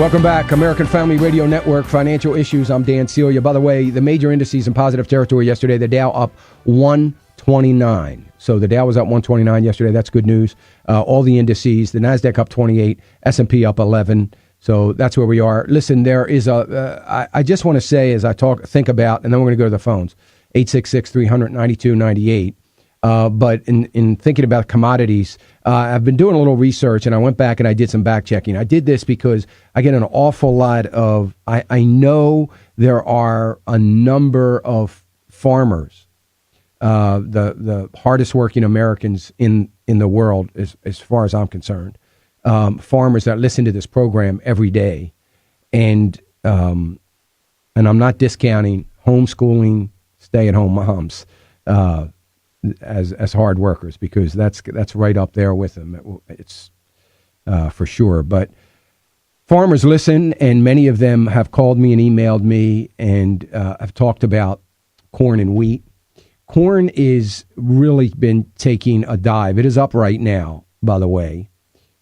Welcome back, American Family Radio Network, Financial Issues. I'm Dan Celia. By the way, the major indices in positive territory yesterday, the Dow up 129. So the Dow was up 129 yesterday. That's good news. All the indices, the NASDAQ up 28, S&P up 11. So that's where we are. Listen, there is I just want to say as I think about, and then we're going to go to the phones, 866-300-9298. But in thinking about commodities, I've been doing a little research, and I went back and I did some back checking. I did this because I get an awful lot of, I know there are a number of farmers, the hardest working Americans in the world, as far as I'm concerned, farmers that listen to this program every day. And I'm not discounting homeschooling, stay-at-home moms, as hard workers, because that's right up there with them. It's for sure. But farmers listen, and many of them have called me and emailed me, and have talked about corn and wheat. Corn is really been taking a dive. It is up right now, by the way,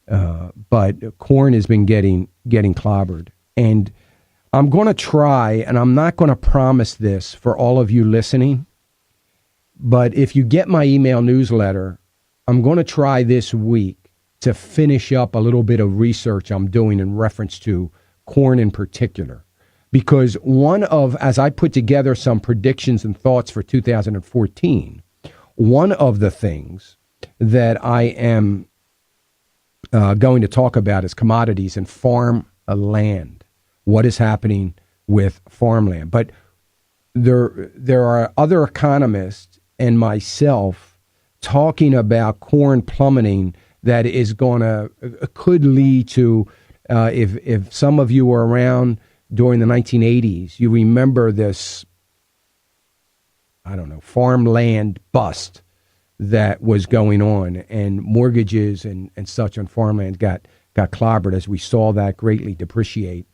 but corn has been getting clobbered. And I'm going to try, and I'm not going to promise this for all of you listening, but if you get my email newsletter, I'm going to try this week to finish up a little bit of research I'm doing in reference to corn in particular. Because as I put together some predictions and thoughts for 2014, one of the things that I am going to talk about is commodities and farmland. What is happening with farmland? But there are other economists and myself talking about corn plummeting that is could lead to, if some of you were around during the 1980s, you remember this, farmland bust that was going on, and mortgages and such on farmland got clobbered as we saw that greatly depreciate.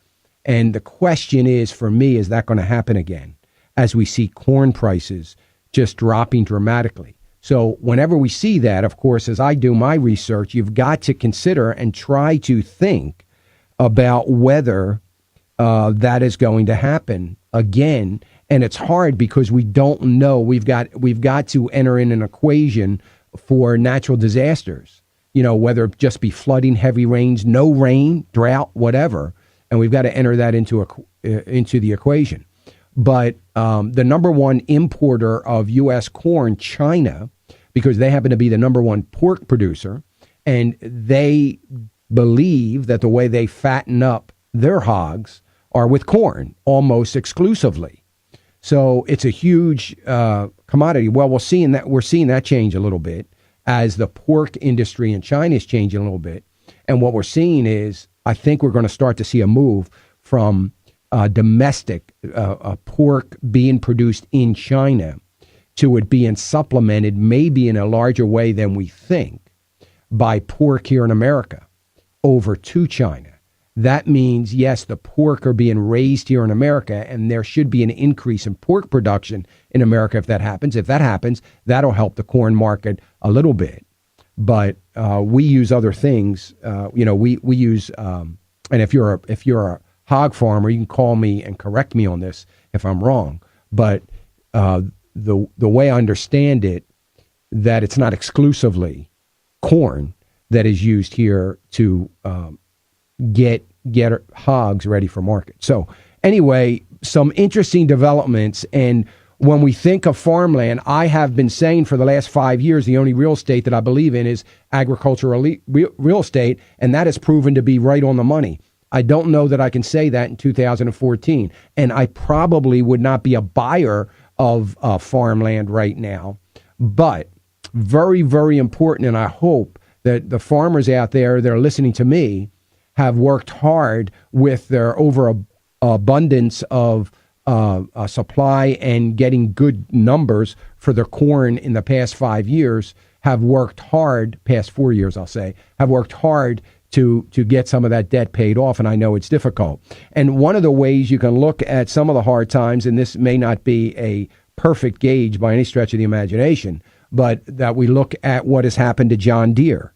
And the question is, for me, is that going to happen again as we see corn prices just dropping dramatically? So whenever we see that, of course, as I do my research, you've got to consider and try to think about whether that is going to happen again. And it's hard because we don't know. We've got to enter in an equation for natural disasters, whether it just be flooding, heavy rains, no rain, drought, whatever. And we've got to enter that into the equation. But the number one importer of U.S. corn, China, because they happen to be the number one pork producer, and they believe that the way they fatten up their hogs are with corn almost exclusively. So it's a huge commodity. Well, we're seeing that change a little bit as the pork industry in China is changing a little bit. And what we're seeing is, I think we're going to start to see a move from domestic pork being produced in China to it being supplemented maybe in a larger way than we think by pork here in America over to China. That means, yes, the pork are being raised here in America, and there should be an increase in pork production in America if that happens. If that happens, that'll help the corn market a little bit. But we use other things. We use, and if you're a hog farmer, you can call me and correct me on this if I'm wrong. But the way I understand it, that it's not exclusively corn that is used here to get hogs ready for market. So anyway, some interesting developments. And when we think of farmland, I have been saying for the last 5 years, the only real estate that I believe in is agricultural real estate, and that has proven to be right on the money. I don't know that I can say that in 2014, and I probably would not be a buyer of farmland right now. But very, very important, and I hope that the farmers out there that are listening to me have worked hard with their overabundance of supply and getting good numbers for their corn in the past 5 years, have worked hard, past 4 years, I'll say, have worked hard to get some of that debt paid off. And I know it's difficult. And one of the ways you can look at some of the hard times, and this may not be a perfect gauge by any stretch of the imagination, but that we look at what has happened to John Deere,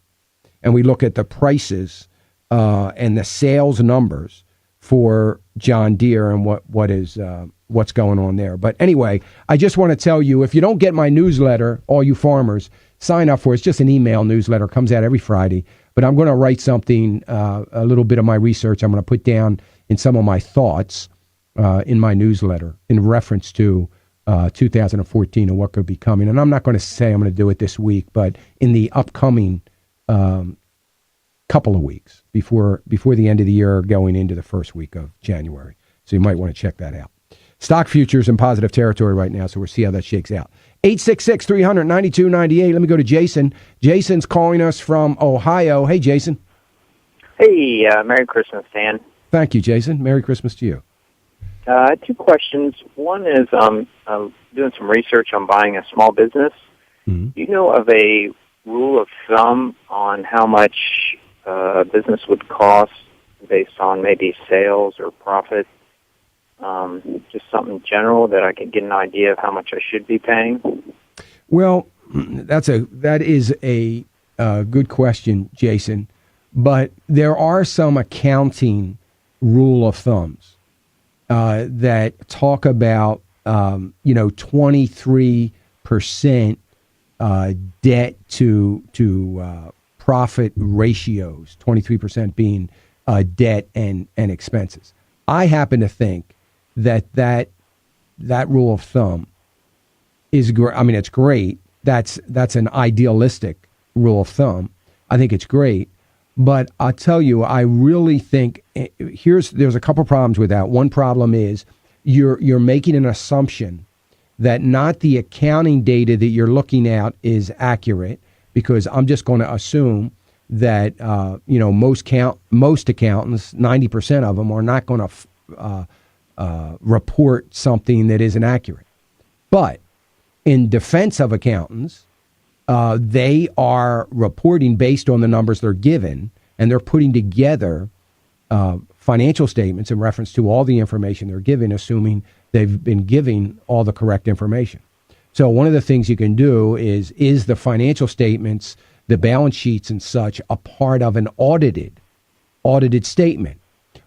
and we look at the prices and the sales numbers for John Deere and what's going on there. But anyway, I just want to tell you, if you don't get my newsletter, all you farmers, sign up for it. It's just an email newsletter, comes out every Friday. But I'm going to write something, a little bit of my research I'm going to put down in some of my thoughts in my newsletter in reference to 2014 and what could be coming. And I'm not going to say I'm going to do it this week, but in the upcoming couple of weeks before the end of the year, going into the first week of January. So you might want to check that out. Stock futures in positive territory right now, so we'll see how that shakes out. 866-300-9298. Let me go to Jason. Jason's calling us from Ohio. Hey, Jason. Hey, Merry Christmas, Dan. Thank you, Jason. Merry Christmas to you. Two questions. One is I'm doing some research on buying a small business. Mm-hmm. Do you know of a rule of thumb on how much a business would cost based on maybe sales or profit? Just something general that I can get an idea of how much I should be paying. Well, that is a good question, Jason. But there are some accounting rule of thumbs that talk about 23% debt to profit ratios, 23% being debt and expenses. I happen to think that rule of thumb is great. I mean, it's great. That's an idealistic rule of thumb. I think it's great. But I'll tell you, I really think there's a couple problems with that. One problem is you're making an assumption that not the accounting data that you're looking at is accurate, because I'm just going to assume that most accountants, 90% of them, are not going to report something that isn't accurate. But in defense of accountants, they are reporting based on the numbers they're given, and they're putting together financial statements in reference to all the information they're given, assuming they've been giving all the correct information. So one of the things you can do is the financial statements, the balance sheets and such, a part of an audited statement.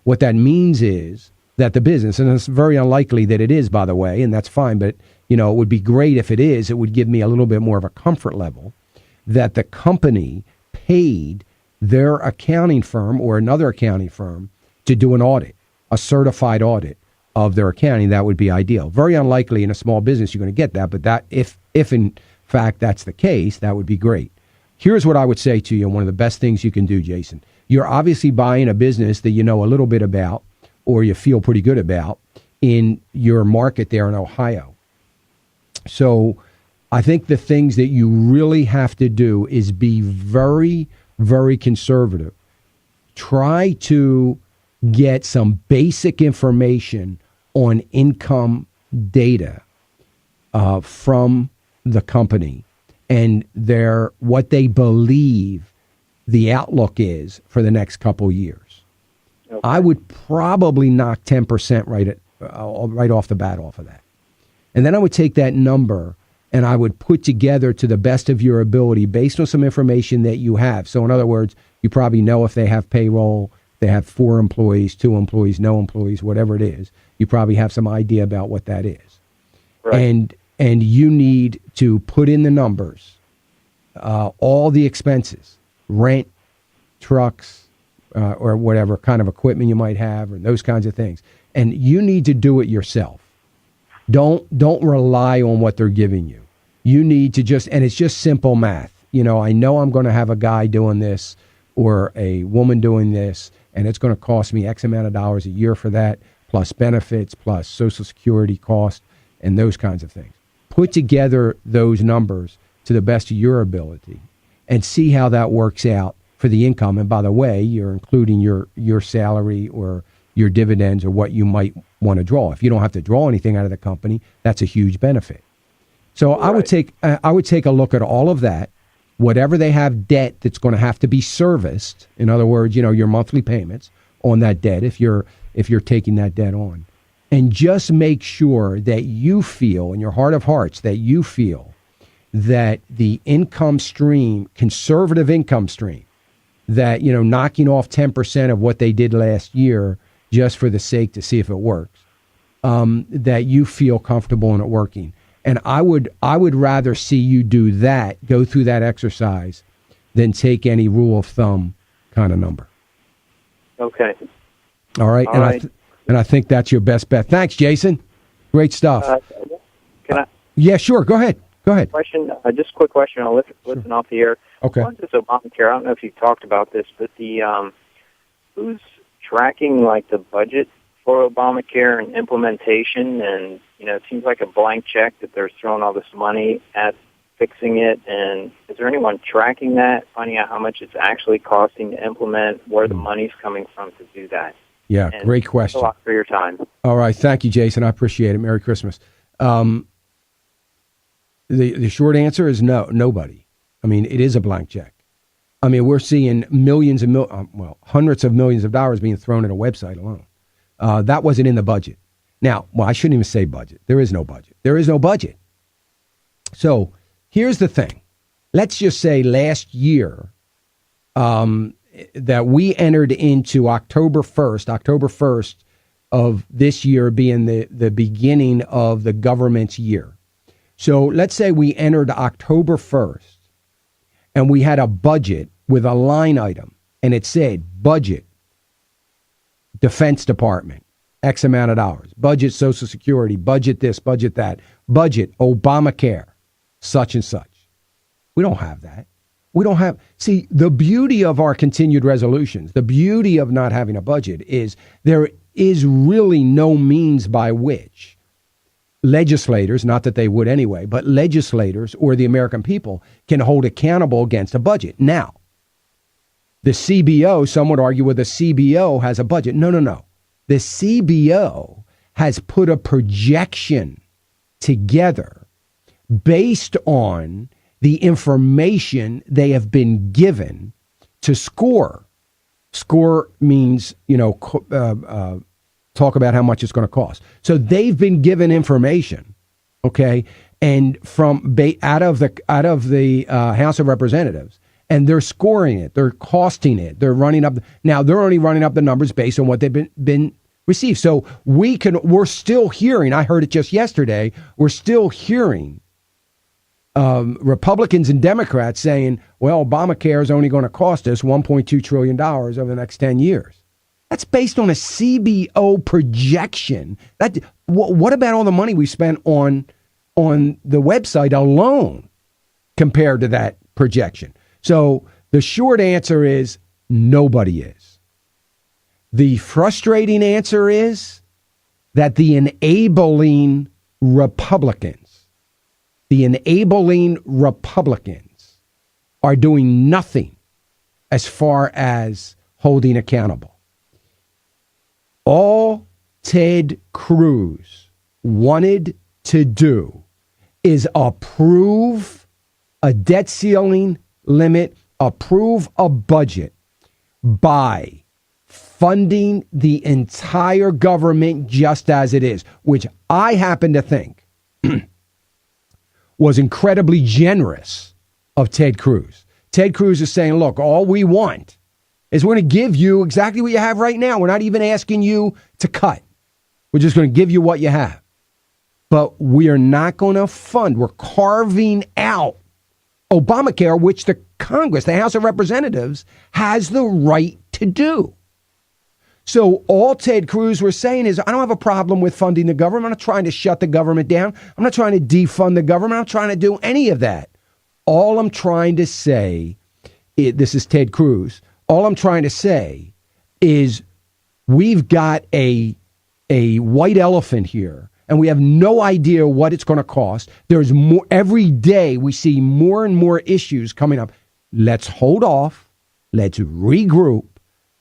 What that means is that the business, and it's very unlikely that it is, by the way, and that's fine, but it would be great if it is. It would give me a little bit more of a comfort level that the company paid their accounting firm or another accounting firm to do an audit, a certified audit of their accounting. That would be ideal. Very unlikely in a small business you're going to get that, but that if in fact that's the case, that would be great. Here's what I would say to you, one of the best things you can do, Jason. You're obviously buying a business that you know a little bit about, or you feel pretty good about, in your market there in Ohio. So I think the things that you really have to do is be very, very conservative. Try to get some basic information on income data from the company and what they believe the outlook is for the next couple years. Okay. I would probably knock 10% right off the bat off of that. And then I would take that number and I would put together to the best of your ability based on some information that you have. So in other words, you probably know if they have payroll, they have 4 employees, 2 employees, no employees, whatever it is. You probably have some idea about what that is. Right. And you need to put in the numbers, all the expenses, rent, trucks, or whatever kind of equipment you might have, or those kinds of things. And you need to do it yourself. Don't rely on what they're giving you. You need to and it's just simple math. I know I'm going to have a guy doing this or a woman doing this, and it's going to cost me X amount of dollars a year for that, plus benefits, plus Social Security cost, and those kinds of things. Put together those numbers to the best of your ability and see how that works out for the income. And by the way, you're including your salary or your dividends or what you might want to draw. If you don't have to draw anything out of the company, that's a huge benefit. So right. I would take a look at all of that. Whatever they have debt that's going to have to be serviced, in other words, your monthly payments on that debt if you're taking that debt on. And just make sure that you feel, in your heart of hearts, that you feel that the income stream, conservative income stream, that, knocking off 10% of what they did last year just for the sake to see if it works, that you feel comfortable in it working. And I would rather see you do that, go through that exercise, than take any rule of thumb kind of number. Okay. All right. All right. And I think that's your best bet. Thanks, Jason. Great stuff. Can I? Yeah, sure. Go ahead. Question. Just a quick question. I'll listen off the air. Okay. On this Obamacare, I don't know if you talked about this, but who's tracking like the budget for Obamacare and implementation? And it seems like a blank check that they're throwing all this money at fixing it. And is there anyone tracking that, finding out how much it's actually costing to implement, where the money's coming from to do that? Yeah, And great question. Thanks a lot for your time. All right. Thank you, Jason. I appreciate it. Merry Christmas. The short answer is no, nobody. I mean, it is a blank check. I mean, we're seeing hundreds of millions of dollars being thrown at a website alone. That wasn't in the budget. Now, I shouldn't even say budget. There is no budget. There is no budget. So here's the thing. Let's just say last year that we entered into October 1st of this year being the beginning of the government's year. So let's say we entered October 1st and we had a budget with a line item and it said budget, Defense Department, X amount of dollars, budget Social Security, budget this, budget that, budget Obamacare, such and such. We don't have that. See, the beauty of our continued resolutions, the beauty of not having a budget is there is really no means by which legislators, not that they would anyway, but legislators or the American people can hold accountable against a budget. Now, the CBO, some would argue, well, the CBO has a budget. No. The CBO has put a projection together based on the information they have been given to score. Score means, talk about how much it's going to cost. So they've been given information, okay, and from out of the House of Representatives, and they're scoring it, they're costing it, they're running up. Now they're only running up the numbers based on what they've been received. So we're still hearing. I heard it just yesterday. We're still hearing Republicans and Democrats saying, well, Obamacare is only going to cost us $1.2 trillion over the next 10 years. That's based on a CBO projection. What about all the money we spent on the website alone compared to that projection? So the short answer is nobody is. The frustrating answer is that the enabling Republicans are doing nothing as far as holding accountable. All Ted Cruz wanted to do is approve a debt ceiling limit, approve a budget by funding the entire government just as it is, which I happen to think was incredibly generous of Ted Cruz. Ted Cruz is saying, look, all we want is we're going to give you exactly what you have right now. We're not even asking you to cut. We're just going to give you what you have. But we are not going to fund. We're carving out Obamacare, which the Congress, the House of Representatives, has the right to do. So all Ted Cruz was saying is, I don't have a problem with funding the government. I'm not trying to shut the government down. I'm not trying to defund the government. I'm not trying to do any of that. All I'm trying to say, this is Ted Cruz, all I'm trying to say is we've got a white elephant here, and we have no idea what it's going to cost. There's more every day. We see more and more issues coming up. Let's hold off. Let's regroup.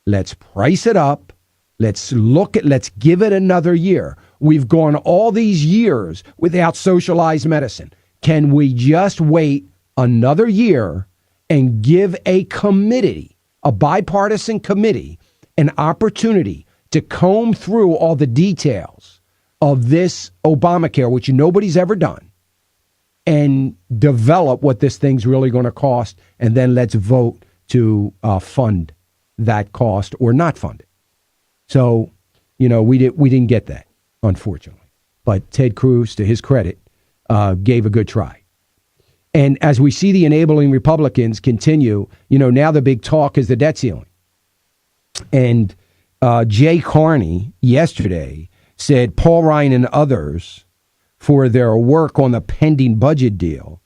Let's price it up. Let's give it another year. We've gone all these years without socialized medicine. Can we just wait another year and give a committee, a bipartisan committee, an opportunity to comb through all the details of this Obamacare, which nobody's ever done, and develop what this thing's really going to cost, and then let's vote to fund that cost or not fund it. So we didn't get that, unfortunately. But Ted Cruz, to his credit, gave a good try. And as we see the enabling Republicans continue, now the big talk is the debt ceiling. And Jay Carney yesterday said Paul Ryan and others, for their work on the pending budget deal,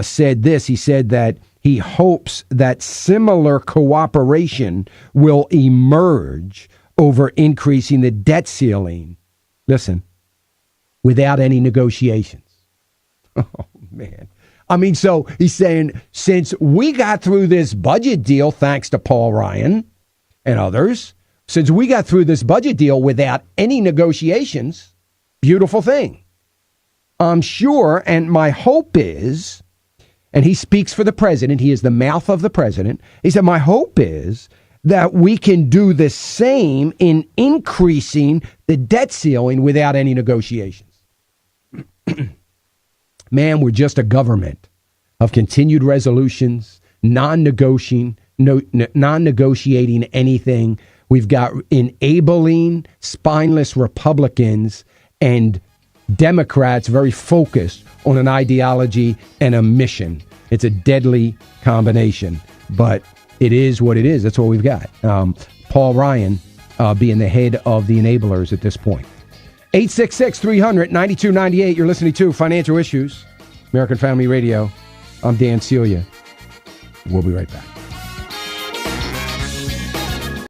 said this. He said that he hopes that similar cooperation will emerge over increasing the debt ceiling. Listen, without any negotiations. Oh, man. I mean, so he's saying, since we got through this budget deal, thanks to Paul Ryan and others, since we got through this budget deal without any negotiations, beautiful thing. I'm sure, and my hope is, and he speaks for the president, he is the mouth of the president, he said, my hope is that we can do the same in increasing the debt ceiling without any negotiations. Man, we're just a government of continued resolutions, non-negotiating anything. We've got enabling, spineless Republicans and Democrats very focused on an ideology and a mission. It's a deadly combination, but it is what it is. That's what we've got. Paul Ryan being the head of the enablers at this point. 866-300-9298. You're listening to Financial Issues, American Family Radio. I'm Dan Celia. We'll be right back.